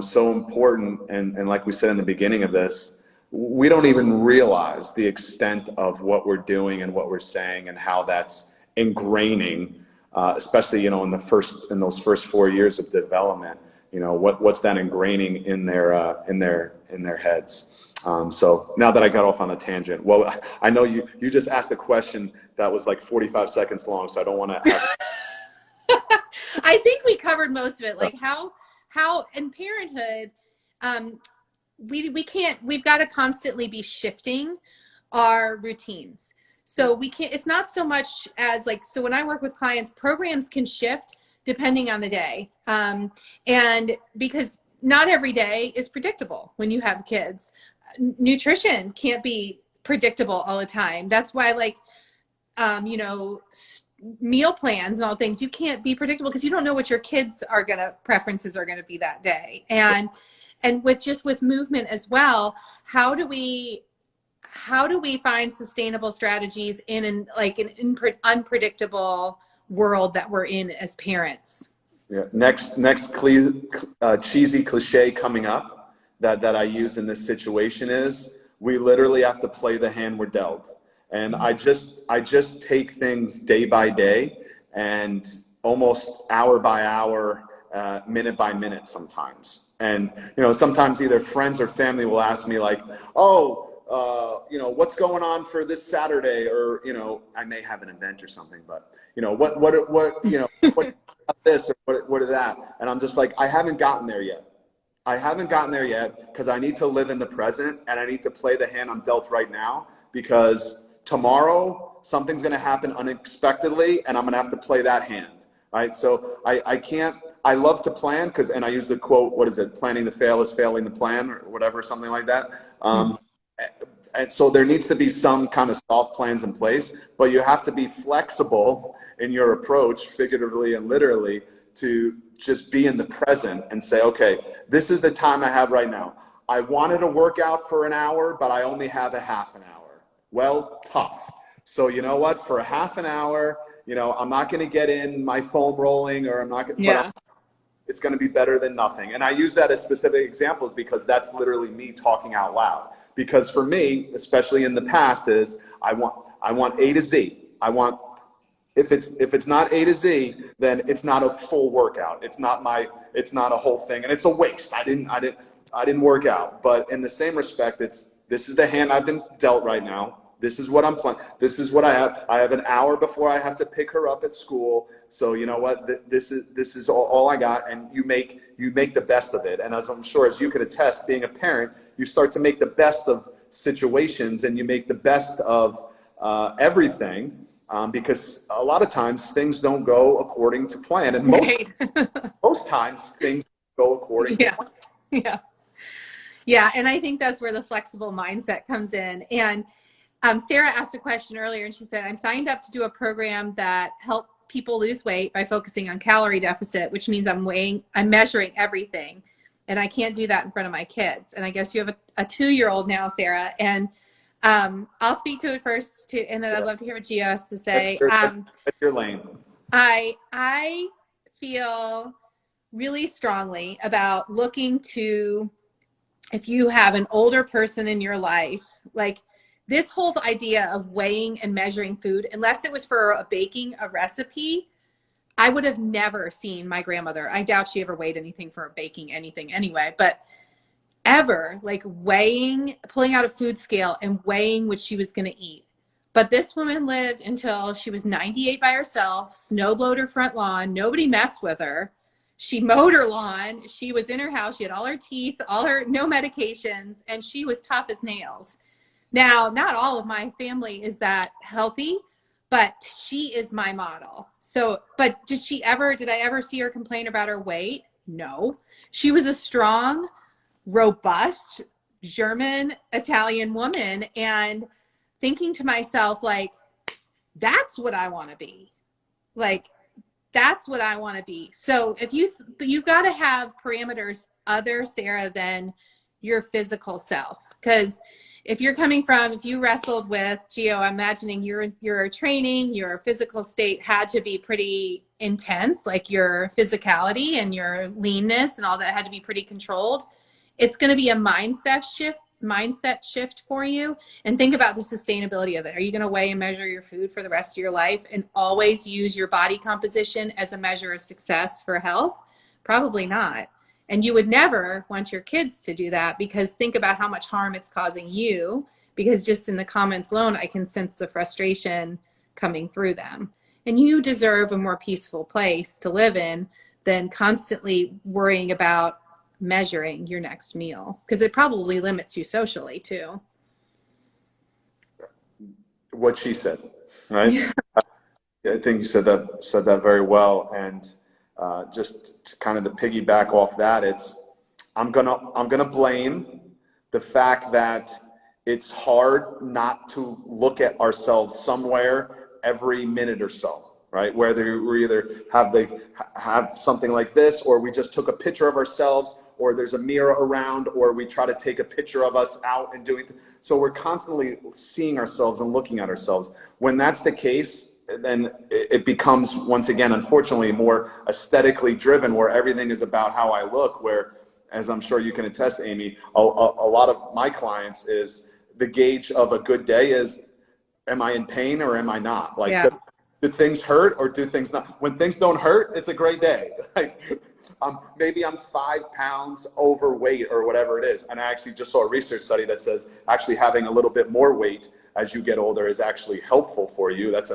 S2: so important. And like we said in the beginning of this, we don't even realize the extent of what we're doing and what we're saying and how that's ingraining, especially, in those first 4 years of development, what's that ingraining in their heads. So now that I got off on a tangent, well, I know you just asked a question that was like 45 seconds long, so I don't want to
S1: I think we covered most of it. Like how in parenthood, we've got to constantly be shifting our routines. So we can't, it's not so much as like, so when I work with clients, programs can shift depending on the day. And because not every day is predictable when you have kids. Nutrition can't be predictable all the time. That's why meal plans and all things, you can't be predictable because you don't know what your kids preferences are going to be that day. And with movement as well, how do we find sustainable strategies in an unpredictable world that we're in as parents?
S2: Yeah. Next cheesy cliche coming up that I use in this situation is we literally have to play the hand we're dealt. And I just take things day by day and almost hour by hour, minute by minute sometimes. And, sometimes either friends or family will ask me like, what's going on for this Saturday? Or, I may have an event or something, but, what about this or what is that? And I'm just like, I haven't gotten there yet. Because I need to live in the present and I need to play the hand I'm dealt right now, because tomorrow something's going to happen unexpectedly and I'm going to have to play that hand. Right. So I love to plan and I use the quote, what is it? Planning to fail is failing to plan, or whatever, something like that. And so there needs to be some kind of soft plans in place, but you have to be flexible in your approach, figuratively and literally, to just be in the present and say, okay, this is the time I have right now. I wanted to work out for an hour, but I only have a half an hour. Well, tough. So you know what? For a half an hour, I'm not going to get in my foam rolling, or I'm not going to, it's going to be better than nothing. And I use that as specific examples because that's literally me talking out loud. Because for me, especially in the past, is I want A to Z. If it's not A to Z, then it's not a full workout. It's not a whole thing, and it's a waste. I didn't work out. But in the same respect, this is the hand I've been dealt right now. This is what I'm planning. This is what I have. I have an hour before I have to pick her up at school. So you know what? This is all I got, and you make the best of it. And as I'm sure as you can attest, being a parent, you start to make the best of situations, and you make the best of everything, because a lot of times things don't go according to plan, and most times things go according to plan.
S1: Yeah. Yeah, and I think that's where the flexible mindset comes in. And Sarah asked a question earlier, and she said, I'm signed up to do a program that helps people lose weight by focusing on calorie deficit, which means I'm measuring everything. And I can't do that in front of my kids. And I guess you have a 2-year-old now, Sarah. And I'll speak to it first, and then I'd love to hear what Gio has to say.
S2: That's your lane.
S1: I feel really strongly about looking to, if you have an older person in your life, like this whole idea of weighing and measuring food, unless it was for baking a recipe, I would have never seen my grandmother. I doubt she ever weighed anything for baking anything anyway, but ever like weighing, pulling out a food scale and weighing what she was going to eat. But this woman lived until she was 98 by herself, snowblowed her front lawn. Nobody messed with her. She mowed her lawn. She was in her house. She had all her teeth, no medications, and she was tough as nails. Now, not all of my family is that healthy, but she is my model. So, but did I ever see her complain about her weight? No. She was a strong, robust, German, Italian woman, and thinking to myself, like, that's what I want to be. Like, that's what I want to be. So if you've got to have parameters other, Sarah, than your physical self. Because if you wrestled with Gio, I'm imagining your training, your physical state had to be pretty intense, like your physicality and your leanness and all that had to be pretty controlled. It's going to be a mindset shift for you, and think about the sustainability of it. Are you going to weigh and measure your food for the rest of your life and always use your body composition as a measure of success for health? Probably not. And you would never want your kids to do that, because think about how much harm it's causing you, because just in the comments alone, I can sense the frustration coming through them. And you deserve a more peaceful place to live in than constantly worrying about measuring your next meal, because it probably limits you socially too.
S2: What she said, right? Yeah. I think you said that very well. And just to kind of the piggyback off that, I'm gonna blame the fact that it's hard not to look at ourselves somewhere every minute or so. Right, whether we either have something like this, or we just took a picture of ourselves, or there's a mirror around, or we try to take a picture of us out and doing things. So we're constantly seeing ourselves and looking at ourselves. When that's the case, then it becomes, once again, unfortunately, more aesthetically driven, where everything is about how I look, where, as I'm sure you can attest, Amy, a lot of my clients is the gauge of a good day is, am I in pain or am I not? Like, yeah. Do things hurt or do things not? When things don't hurt, it's a great day. Like, maybe I'm 5 pounds overweight or whatever it is. And I actually just saw a research study that says actually having a little bit more weight as you get older is actually helpful for you. That's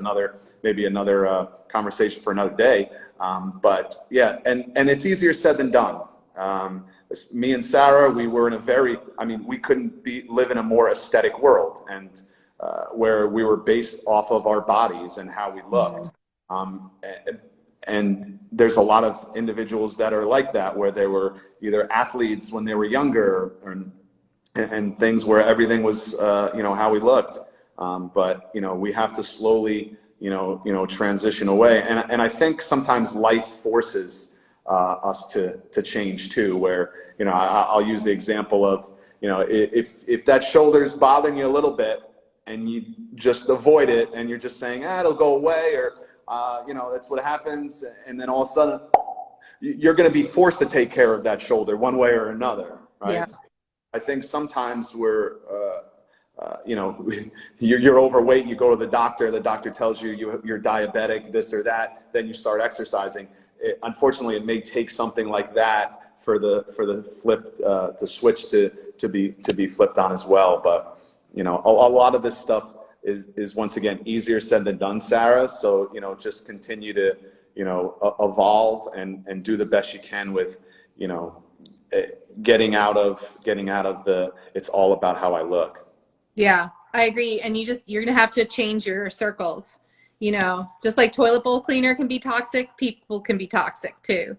S2: maybe another conversation for another day. But yeah, and it's easier said than done. Me and Sarah, we were in we couldn't live in a more aesthetic world, and where we were based off of our bodies and how we looked. And there's a lot of individuals that are like that, where they were either athletes when they were younger, and things where everything was, how we looked. But, we have to slowly, transition away. And I think sometimes life forces us to change too, where, I'll use the example of, if that shoulder's bothering you a little bit, and you just avoid it, and you're just saying, it'll go away, or, that's what happens. And then all of a sudden, you're going to be forced to take care of that shoulder one way or another, right? Yeah. I think sometimes we're, you're overweight, you go to the doctor tells you you're diabetic, this or that, then you start exercising. Unfortunately, it may take something like that for the flip, the switch to be flipped on as well. But, a lot of this stuff, is once again easier said than done, Sarah. So, you know, just continue to, you know, evolve and do the best you can with, you know, getting out of the it's all about how I look.
S1: Yeah, I agree. And you're gonna have to change your circles. You know, just like toilet bowl cleaner can be toxic, people can be toxic too.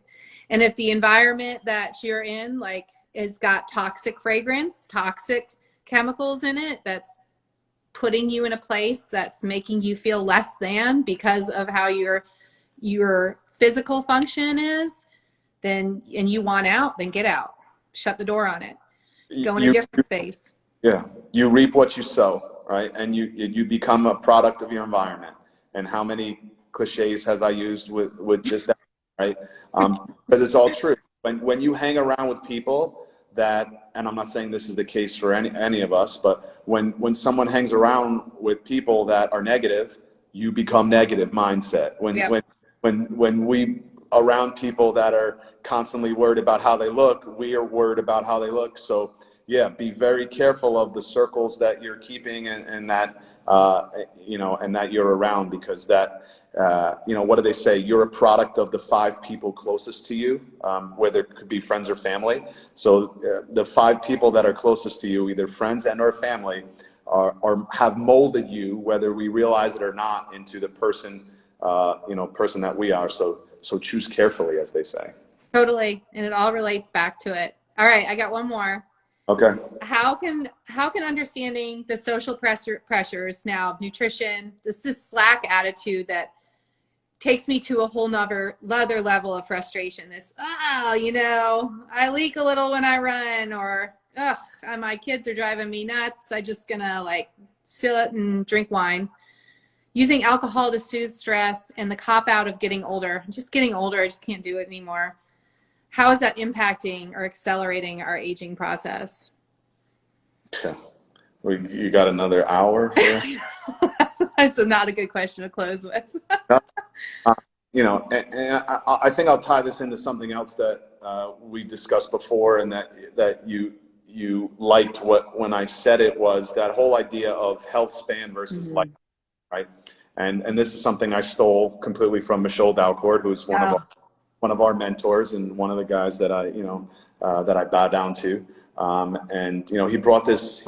S1: And if the environment that you're in, like, has got toxic fragrance, toxic chemicals in it, that's putting you in a place that's making you feel less than because of how your physical function is, then, and you want out, then get out. Shut the door on it. Go in a different space.
S2: Yeah, you reap what you sow, right? And you become a product of your environment. And how many cliches have I used with just that, right? But it's all true. When you hang around with people that, and I'm not saying this is the case for any of us, but when someone hangs around with people that are negative, you become negative mindset. When we around people that are constantly worried about how they look, we are worried about how they look. So yeah, be very careful of the circles that you're keeping and that, you know, and that you're around, because that, you know, what do they say? You're a product of the 5 people closest to you, whether it could be friends or family. So the 5 people that are closest to you, either friends and or family, have molded you, whether we realize it or not, into the person, you know, person that we are. So choose carefully, as they say. Totally.
S1: And it all relates back to it. All right, I got one more.
S2: Okay.
S1: How can understanding the social pressures now of nutrition, this Slack attitude that takes me to a whole nother level of frustration, this, you know, I leak a little when I run, or my kids are driving me nuts, I just gonna like sit and drink wine, using alcohol to soothe stress, and the cop out of getting older. I'm just getting older, I just can't do it anymore. How is that impacting or accelerating our aging process?
S2: You got another hour here?
S1: That's not a good question to close with.
S2: You know, and I think I'll tie this into something else that we discussed before, and that you liked when I said it, was that whole idea of health span versus life, right? And this is something I stole completely from 𝗫𝗫𝗫𝗏, who's one of our mentors and one of the guys that I, you know, that I bow down to. And you know, he brought this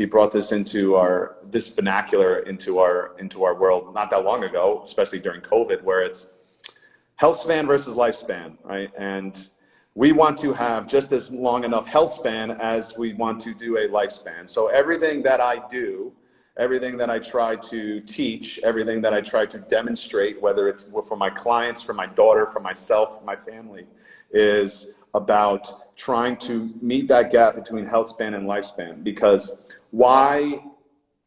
S2: into this vernacular into our world not that long ago, especially during COVID, where it's health span versus lifespan, right? And we want to have just as long enough health span as we want to do a lifespan. So everything that I do, everything that I try to teach, everything that I try to demonstrate, whether it's for my clients, for my daughter, for myself, for my family, is about trying to meet that gap between health span and lifespan. Because why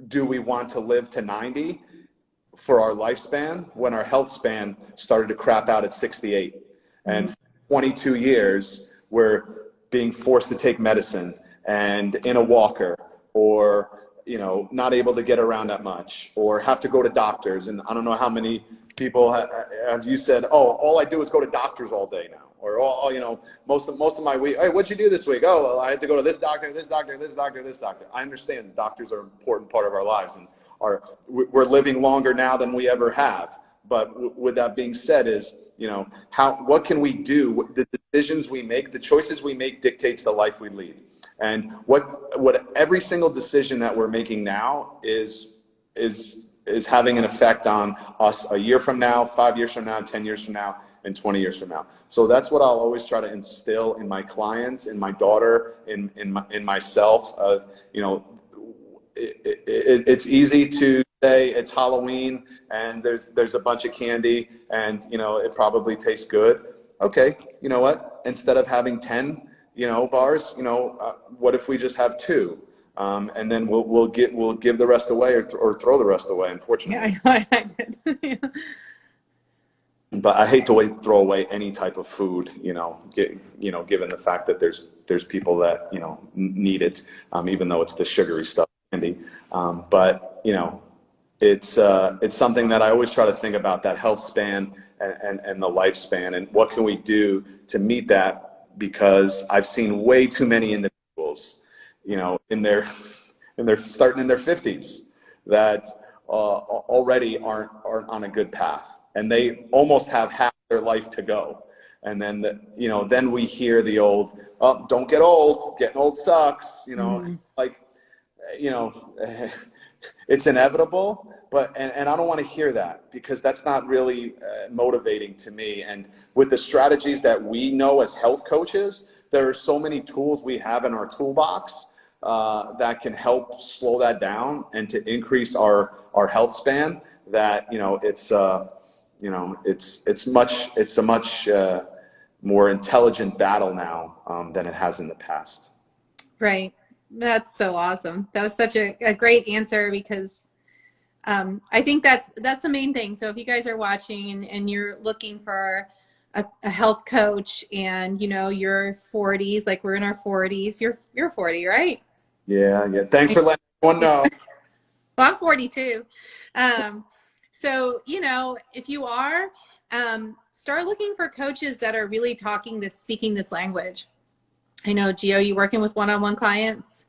S2: do we want to live to 90 for our lifespan when our health span started to crap out at 68? And for 22 years, we're being forced to take medicine and in a walker, or you know, not able to get around that much, or have to go to doctors. And I don't know how many people have you said, oh, all I do is go to doctors all day now, or you know, most of my week, hey, what'd you do this week? Oh, well, I had to go to this doctor, this doctor, this doctor, this doctor. I understand doctors are an important part of our lives, and we're living longer now than we ever have. But with that being said, is, you know, what can we do? The decisions we make, the choices we make, dictates the life we lead. And what every single decision that we're making now is having an effect on us a year from now, 5 years from now, 10 years from now, and 20 years from now. So that's what I'll always try to instill in my clients, in my daughter, in myself. You know, it's easy to say it's Halloween and there's a bunch of candy and, you know, it probably tastes good. Okay, you know what? Instead of having 10, you know, bars, you know, what if we just have 2? And then we'll give the rest away, or throw the rest away, unfortunately.
S1: Yeah, I did.
S2: But I hate to throw away any type of food, you know, given the fact that there's people that, you know, need it, even though it's the sugary stuff, candy. But you know, it's something that I always try to think about, that health span and the lifespan, and what can we do to meet that. Because I've seen way too many individuals, you know, in their starting in their 50s, that already aren't on a good path, and they almost have half their life to go. And then then we hear the old, "Oh, don't get old. Getting old sucks." Like, it's inevitable. But and I don't want to hear that, because that's not really motivating to me. And with the strategies that we know as health coaches, there are so many tools we have in our toolbox that can help slow that down and to increase our health span. That it's a much more intelligent battle now than it has in the past.
S1: Right. That's so awesome. That was such a great answer, because I think that's the main thing. So if you guys are watching and you're looking for a health coach, and you're 40s, like we're in our 40s, you're 40, right?
S2: Yeah. Thanks for letting everyone know.
S1: Well, I'm 42. So if you are, start looking for coaches that are really speaking this language. I know, Gio, you working with one-on-one clients,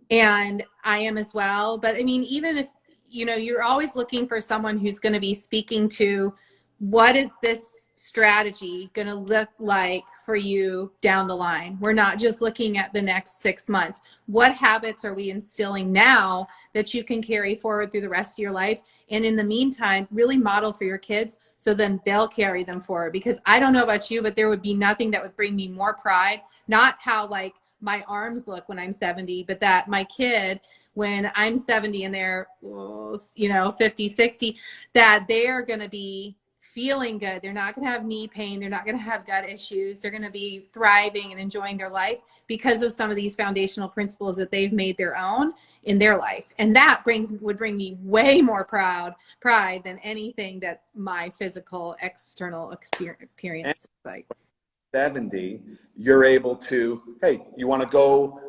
S1: and I am as well. But I mean, even if you're always looking for someone who's going to be speaking to, what is this strategy going to look like for you down the line? We're not just looking at the next 6 months. What habits are we instilling now that you can carry forward through the rest of your life? And in the meantime, really model for your kids, so then they'll carry them forward. Because I don't know about you, but there would be nothing that would bring me more pride, not how like my arms look when I'm 70, but that my kid, when I'm 70 and they're 50, 60, that they are going to be feeling good. They're not going to have knee pain. They're not going to have gut issues. They're going to be thriving and enjoying their life because of some of these foundational principles that they've made their own in their life. And that would bring me way more pride than anything that my physical external experience is like.
S2: 70, you're able to, hey, you want to go,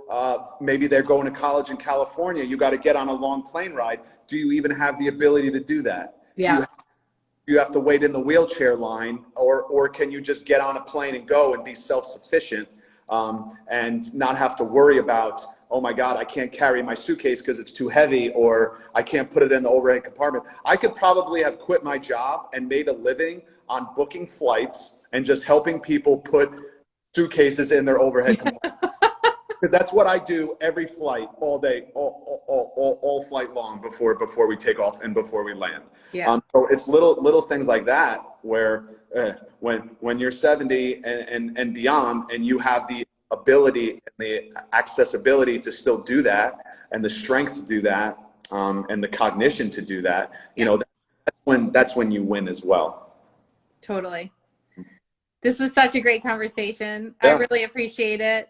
S2: maybe they're going to college in California. You got to get on a long plane ride. Do you even have the ability to do that?
S1: Yeah.
S2: You have to wait in the wheelchair line, or can you just get on a plane and go and be self-sufficient and not have to worry about, oh my God, I can't carry my suitcase because it's too heavy, or I can't put it in the overhead compartment. I could probably have quit my job and made a living on booking flights and just helping people put suitcases in their overhead compartment. Because that's what I do every flight, all day, all flight long before we take off and before we land.
S1: Yeah.
S2: So it's little things like that where when you're 70 and beyond, and you have the ability and the accessibility to still do that, and the strength to do that, and the cognition to do that, that's when you win as well.
S1: Totally. This was such a great conversation.
S2: Yeah.
S1: I really appreciate it.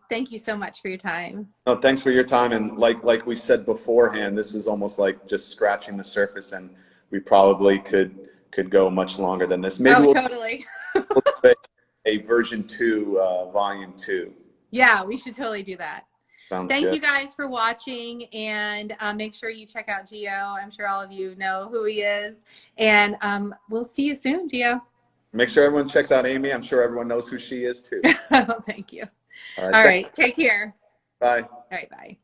S1: Thank you so much for your time.
S2: No, thanks for your time. And like we said beforehand, this is almost like just scratching the surface, and we probably could go much longer than this. Maybe
S1: Totally.
S2: we'll do a version 2, volume 2.
S1: Yeah, we should totally do that. Thank
S2: good.
S1: you guys for watching, and make sure you check out Gio. I'm sure all of you know who he is, and we'll see you soon, Gio.
S2: Make sure everyone checks out Amy. I'm sure everyone knows who she is too.
S1: Thank you.
S2: All
S1: right. Take care.
S2: Bye.
S1: All right. Bye.